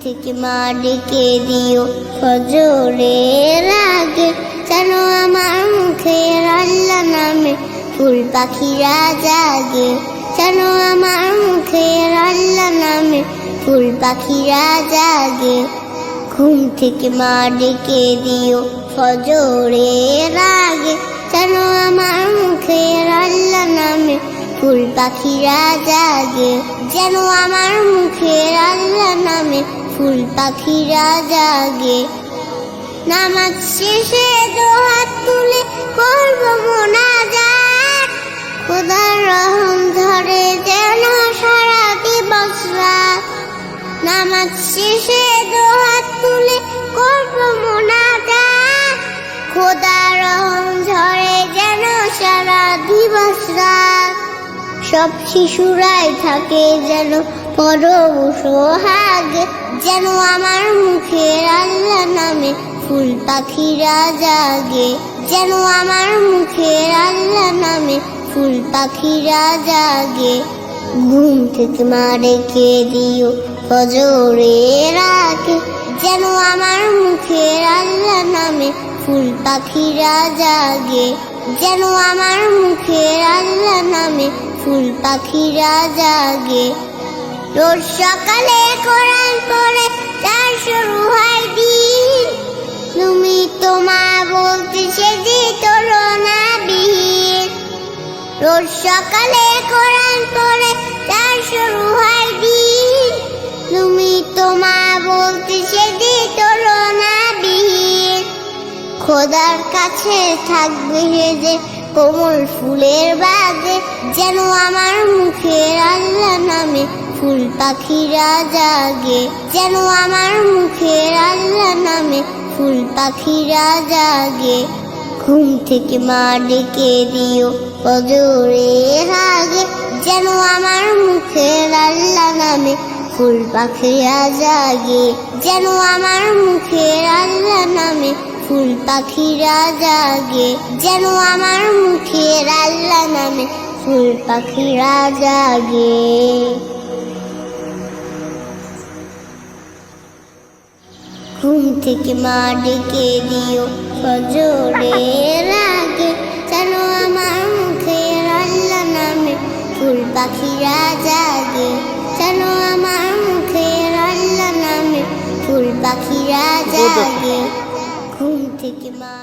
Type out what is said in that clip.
থেকে মা ডেকে দিও ফজরের আগে, যেন আমার মুখের আল্লাহ নামে ফুল পাখিরা জাগে, যেন আমার মুখের আল্লাহ নামে ফুল পাখিরা জাগে। ঘুম থেকে মা ডেকে দিও ফজরের আগে, যেন আমার মুখের আল্লাহ নামে ফুল পাখিরা জাগে, যেন আমার মুখের আল্লাহ নামে ফুল পাখিরা জাগে। নামাজ শেষে দুহাত তুলে করব মোনাজাত, খোদার রহম ধরে যেন সারা দিবস রাত। নামাজ শেষে দুহাত তুলে করব মোনাজাত, খোদার রহম ধরে যেন সারা দিবস রাত। সব শিশুরাই থাকে যেন পরম সোহাগে, যেন আমার মুখের আল্লাহ নামে ফুল পাখিরা জাগে, যেন আমার মুখের আল্লাহ নামে ফুল পাখিরা জাগে। ঘুম থেকে মা ডেকে দিও ফজরের আগে, যেন আমার মুখের আল্লাহ নামে ফুল পাখিরা জাগে, যেন আমার মুখের আল্লাহ নামে ফুল পাখিরা জাগে। রোজ সকালে কোরআন পড়ে তার শুরু হয় দিন, তুমি তো মা বলতে সেজে তুলনা বিহীন। রোজ সকালে কোরআন পড়ে তার শুরু হয় দিন, তুমি তো মা বলতে সেজে তুলনা বিহীন। খোদার কাছে থাকবে যে কোমল ফুলের বাগে, যেন আমার মুখের আল্লাহ নামে ফুল পাখিরা জাগে, যেন আমার মুখের আল্লাহ নামে ফুল পাখিরা জাগে। ঘুম থেকে মা ডেকে দিও ফজরের আগে, যেন আমার মুখের আল্লাহ নামে ফুল পাখিরা জাগে, যেন আমার মুখের আল্লাহ নামে ফুল পাখিরা জাগে, যেন আমার মুখের আল্লাহ নামে ফুল পাখিরা জাগে। ঘুম থেকে মা ডেকে দিও ফজরের আগে, যেন আমার মুখের আল্লাহ নামে ফুল পাখিরা জাগে, যেন আমার মুখের আল্লাহ নামে ফুল পাখিরা জাগে। ঘুম থেকে মা